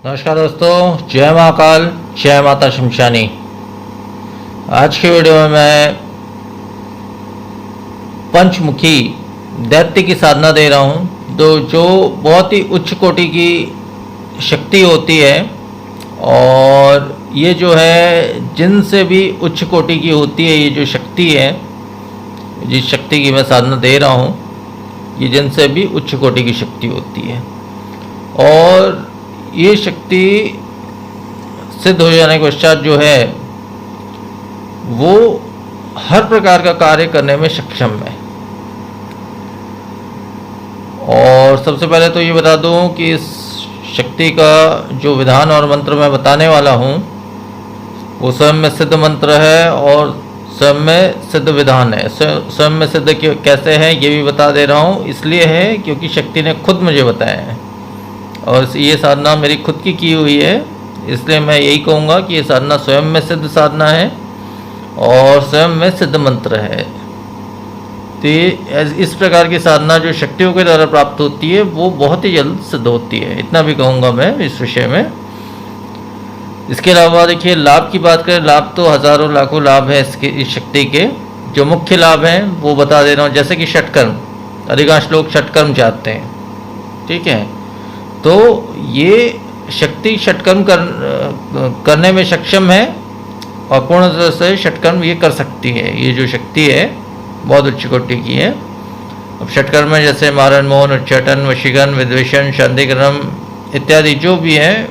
नमस्कार दोस्तों, जय महाकाल, जय माता शमशानी। आज की वीडियो में मैं पंचमुखी दैत्य की साधना दे रहा हूँ, जो बहुत ही उच्च कोटि की शक्ति होती है और ये जो है जिन से भी उच्च कोटि की होती है। ये जो शक्ति है, जिस शक्ति की मैं साधना दे रहा हूँ, ये जिन से भी उच्च कोटि की शक्ति होती है और ये शक्ति सिद्ध हो जाने के पश्चात जो है वो हर प्रकार का कार्य करने में सक्षम है। और सबसे पहले तो ये बता दूं कि इस शक्ति का जो विधान और मंत्र मैं बताने वाला हूँ वो स्वयं में सिद्ध मंत्र है और स्वयं में सिद्ध विधान है। स्वयं में सिद्ध कैसे है ये भी बता दे रहा हूँ, इसलिए है क्योंकि शक्ति ने खुद मुझे बताया है और ये साधना मेरी खुद की हुई है, इसलिए मैं यही कहूँगा कि ये साधना स्वयं में सिद्ध साधना है और स्वयं में सिद्ध मंत्र है। तो इस प्रकार की साधना जो शक्तियों के द्वारा प्राप्त होती है वो बहुत ही जल्द सिद्ध होती है, इतना भी कहूँगा मैं इस विषय में। इसके अलावा देखिए, लाभ की बात करें, लाभ तो हज़ारों लाखों लाभ है इस शक्ति के। जो मुख्य लाभ हैं वो बता दे रहा हूँ, जैसे कि षटकर्म, अधिकांश लोग षटकर्म चाहते हैं, ठीक है। तो ये शक्ति षटकर्म करने में सक्षम है और पूर्ण तरह से षटकर्म ये कर सकती है। ये जो शक्ति है बहुत उच्च कोटि की है। अब षटकर्म में जैसे मारण, मोहन, उच्चाटन, वशीकरण, विद्वेषण, शांतिकर्म इत्यादि जो भी है,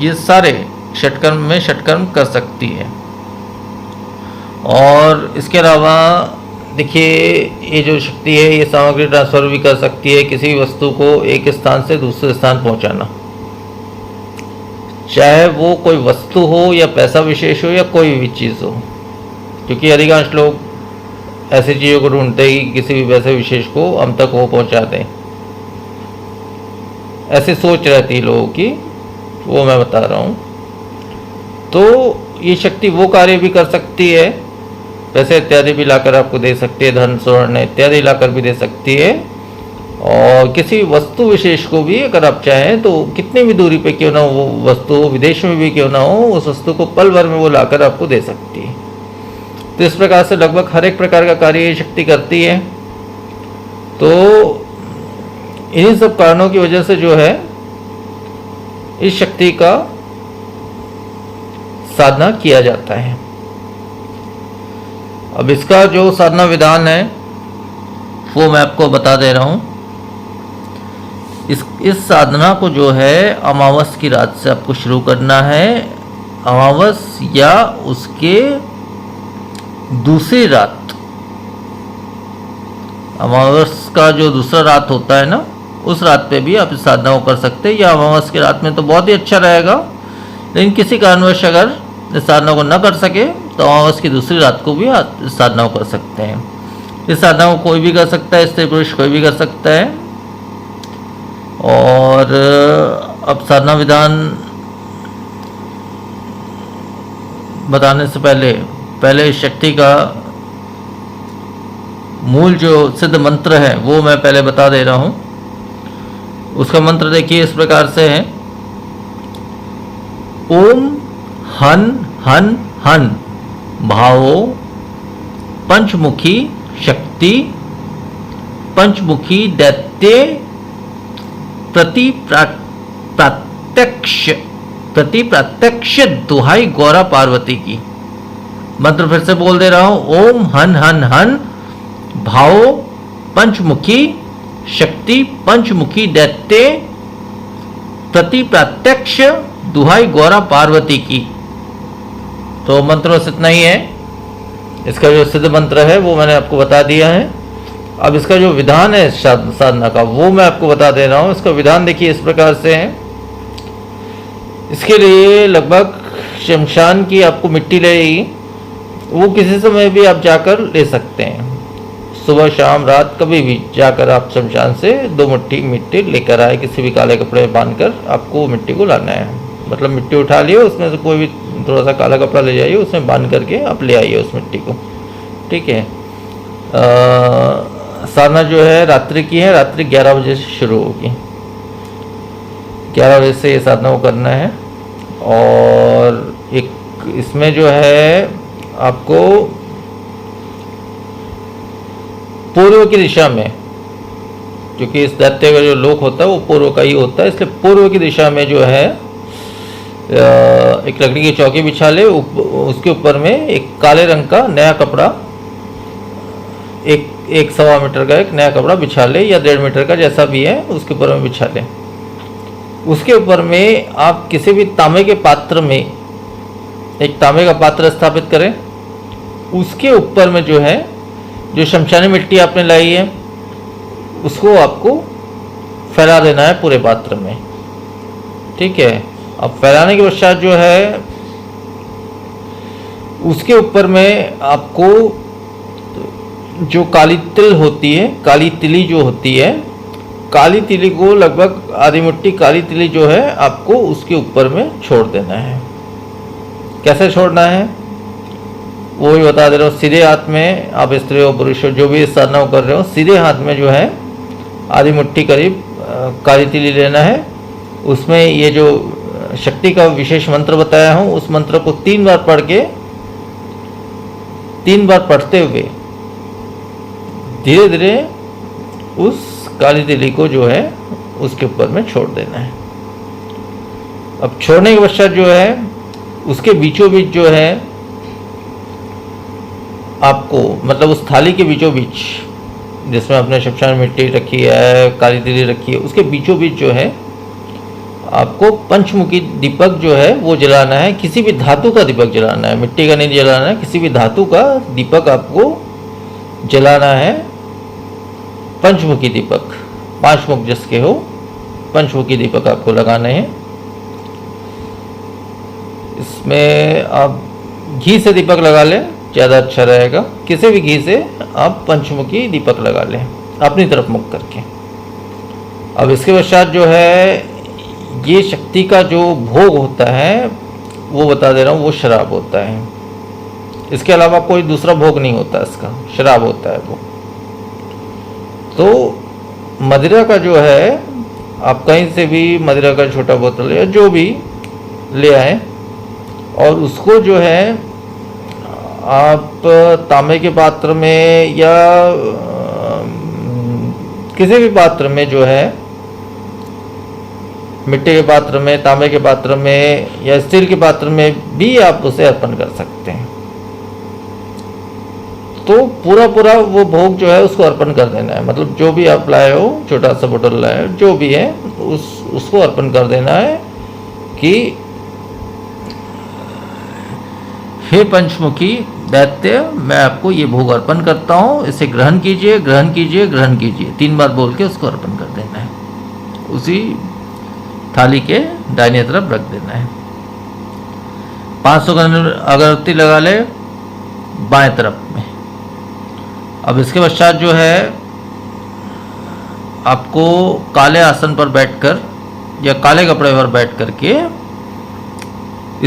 ये सारे षटकर्म में षटकर्म कर सकती है। और इसके अलावा देखिए, ये जो शक्ति है ये सामग्री ट्रांसफर भी कर सकती है, किसी वस्तु को एक स्थान से दूसरे स्थान पहुंचाना, चाहे वो कोई वस्तु हो या पैसा विशेष हो या कोई भी चीज़ हो, क्योंकि अधिकांश लोग ऐसी चीज़ों को ढूंढते हैं कि किसी भी पैसे विशेष को हम तक वो पहुंचा दें। ऐसी सोच रहती है लोगों की, वो मैं बता रहा हूँ। तो ये शक्ति वो कार्य भी कर सकती है, पैसे इत्यादि भी लाकर आपको दे सकती है, धन स्वर्ण इत्यादि लाकर भी दे सकती है। और किसी वस्तु विशेष को भी अगर आप चाहें तो कितनी भी दूरी पे क्यों ना वो वस्तु हो, विदेश में भी क्यों ना हो, उस वस्तु को पल भर में वो लाकर आपको दे सकती है। तो इस प्रकार से लगभग हर एक प्रकार का कार्य ये शक्ति करती है। तो इन्हीं सब कारणों की वजह से जो है इस शक्ति का साधना किया जाता है। अब इसका जो साधना विधान है वो मैं आपको बता दे रहा हूँ। इस साधना को जो है अमावस की रात से आपको शुरू करना है। अमावस या उसके दूसरी रात, अमावस का जो दूसरा रात होता है ना, उस रात पे भी आप इस साधना को कर सकते हैं। या अमावस की रात में तो बहुत ही अच्छा रहेगा, लेकिन किसी कारणवश अगर इस साधना को न कर सके तो अमावस की दूसरी रात को भी आप इस साधना को कर सकते हैं। इस साधना को कोई भी कर सकता है, स्त्री पुरुष कोई भी कर सकता है। और अब साधना विधान बताने से पहले इस शक्ति का मूल जो सिद्ध मंत्र है वो मैं पहले बता दे रहा हूँ। उसका मंत्र देखिए इस प्रकार से है: ओम हन हन हन भावो पंचमुखी शक्ति पंचमुखी दैत्य प्रति प्रत्यक्ष दुहाई गौरा पार्वती की। मंत्र फिर से बोल दे रहा हूं: ओम हन हन हन भावो पंचमुखी शक्ति पंचमुखी दैत्य प्रति प्रत्यक्ष दुहाई गौरा पार्वती की। तो मंत्र बस इतना ही है। इसका जो सिद्ध मंत्र है वो मैंने आपको बता दिया है। अब इसका जो विधान है साधना का वो मैं आपको बता दे रहा हूँ। इसका विधान देखिए इस प्रकार से है। इसके लिए लगभग शमशान की आपको मिट्टी लगेगी, वो किसी समय भी आप जाकर ले सकते हैं, सुबह शाम रात कभी भी जाकर आप शमशान से 2 मुट्ठी मिट्टी लेकर आए, किसी भी काले कपड़े में बांधकर आपको मिट्टी को लाना है। मतलब मिट्टी उठा लिए, उसमें से कोई भी थोड़ा सा काला कपड़ा ले जाइए, उसमें बांध करके आप ले आइए उस मिट्टी को, ठीक है। साधना जो है रात्रि की है, रात्रि 11 बजे से शुरू होगी। 11 बजे से ये साधना को करना है। और एक इसमें जो है आपको पूर्व की दिशा में, क्योंकि इस दैत्य का जो लोक होता है वो पूर्व का ही होता है, इसलिए पूर्व की दिशा में जो है एक लकड़ी की चौकी बिछा ले, उसके ऊपर में एक काले रंग का नया कपड़ा, एक 1.25 मीटर का एक नया कपड़ा बिछा ले, या 1.5 मीटर का जैसा भी है उसके ऊपर में बिछा ले। उसके ऊपर में आप किसी भी तांबे के पात्र में एक तांबे का पात्र स्थापित करें। उसके ऊपर में जो है जो शमशानी मिट्टी आपने लाई है उसको आपको फैला देना है पूरे पात्र में, ठीक है। अब फैलाने के पश्चात जो है उसके ऊपर में आपको जो काली तिल होती है, काली तिली जो होती है, काली तिली को लगभग आधी मुट्ठी काली तिली जो है आपको उसके ऊपर में छोड़ देना है। कैसे छोड़ना है वो भी बता दे रहा हूँ। सीधे हाथ में, आप स्त्री हो पुरुष हो जो भी इस साधना को कर रहे हो, सीधे हाथ में जो है आधी मुट्ठी करीब काली तिली लेना है। उसमें ये जो शक्ति का विशेष मंत्र बताया हूँ उस मंत्र को 3 बार पढ़ के, 3 बार पढ़ते हुए धीरे धीरे उस काली तिली को जो है उसके ऊपर में छोड़ देना है। अब छोड़ने के पश्चात जो है उसके बीचों बीच जो है आपको, मतलब उस थाली के बीचों बीच जिसमें आपने शमशान मिट्टी रखी है, काली तिली रखी है, उसके बीचों बीच जो है आपको पंचमुखी दीपक जो है वो जलाना है। किसी भी धातु का दीपक जलाना है, मिट्टी का नहीं जलाना है, किसी भी धातु का दीपक आपको जलाना है। पंचमुखी दीपक, 5 मुख जिसके हो, पंचमुखी दीपक आपको लगाने हैं। इसमें आप घी से दीपक लगा लें, ज़्यादा अच्छा रहेगा। किसी भी घी से आप पंचमुखी दीपक लगा लें अपनी तरफ मुख करके। अब इसके पश्चात जो है ये शक्ति का जो भोग होता है वो बता दे रहा हूँ, वो शराब होता है। इसके अलावा कोई दूसरा भोग नहीं होता, इसका शराब होता है वो। तो मदिरा का जो है आप कहीं से भी मदिरा का छोटा बोतल या जो भी ले आए और उसको जो है आप तांबे के पात्र में या किसी भी पात्र में जो है, मिट्टी के पात्र में, तांबे के पात्र में या स्टील के पात्र में भी आप उसे अर्पण कर सकते हैं। तो पूरा पूरा वो भोग जो है उसको अर्पण कर देना है। मतलब जो भी आप लाए हो, छोटा सा बोतल लाए हो, जो भी है उसको अर्पण कर देना है कि हे पंचमुखी दैत्य, मैं आपको ये भोग अर्पण करता हूँ, इसे ग्रहण कीजिए, ग्रहण कीजिए, ग्रहण कीजिए। 3 बार बोल के उसको अर्पण कर देना है, उसी थाली के दाहिने तरफ रख देना है। 500 अगरबत्ती लगा ले बाएं तरफ में। अब इसके पश्चात जो है आपको काले आसन पर बैठकर या काले कपड़े पर बैठ करके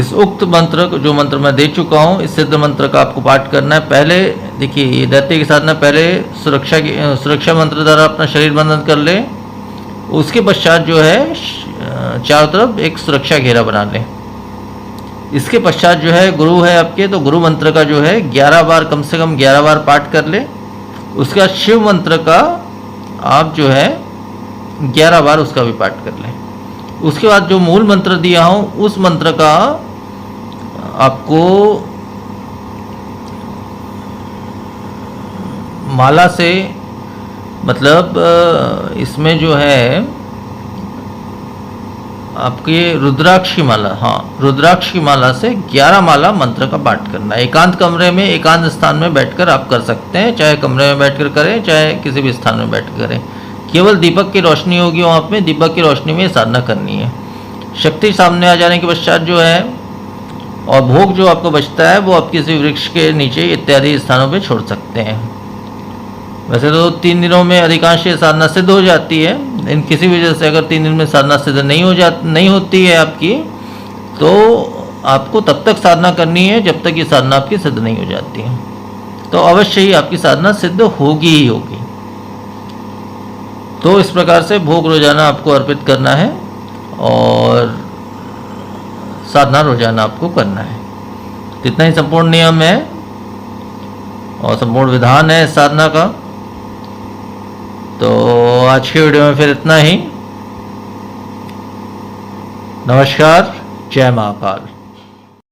इस उक्त मंत्र, जो मंत्र मैं दे चुका हूँ, इस सिद्ध मंत्र का आपको पाठ करना है। पहले देखिए ये दैत्य के साधना, पहले सुरक्षा मंत्र द्वारा अपना शरीर बंधन कर ले। उसके पश्चात जो है चारों तरफ एक सुरक्षा घेरा बना लें। इसके पश्चात जो है गुरु है आपके, तो गुरु मंत्र का जो है 11 बार, कम से कम 11 बार पाठ कर ले। उसके बाद शिव मंत्र का आप जो है 11 बार उसका भी पाठ कर लें। उसके बाद जो मूल मंत्र दिया हूँ उस मंत्र का आपको माला से, मतलब इसमें जो है आपके रुद्राक्ष की माला, हाँ रुद्राक्ष की माला से 11 माला मंत्र का पाठ करना है। एकांत कमरे में, एकांत स्थान में बैठकर आप कर सकते हैं, चाहे कमरे में बैठकर करें, चाहे किसी भी स्थान में बैठकर करें। केवल दीपक की रोशनी होगी वहाँ पे, दीपक की रोशनी में साधना करनी है। शक्ति सामने आ जाने के पश्चात जो है और भोग जो आपको बचता है वो आप किसी वृक्ष के नीचे इत्यादि स्थानों पे छोड़ सकते हैं। वैसे तो 3 दिनों में अधिकांश ये साधना सिद्ध हो जाती है, लेकिन किसी वजह से अगर 3 दिन में साधना सिद्ध नहीं होती है आपकी, तो आपको तब तक साधना करनी है जब तक ये साधना आपकी सिद्ध नहीं हो जाती है। तो अवश्य ही आपकी साधना सिद्ध होगी ही होगी। तो इस प्रकार से भोग रोजाना आपको अर्पित करना है और साधना रोजाना आपको करना है। कितना ही संपूर्ण नियम है और संपूर्ण विधान है इस साधना का। तो आज की वीडियो में फिर इतना ही। नमस्कार, जय महाकाल।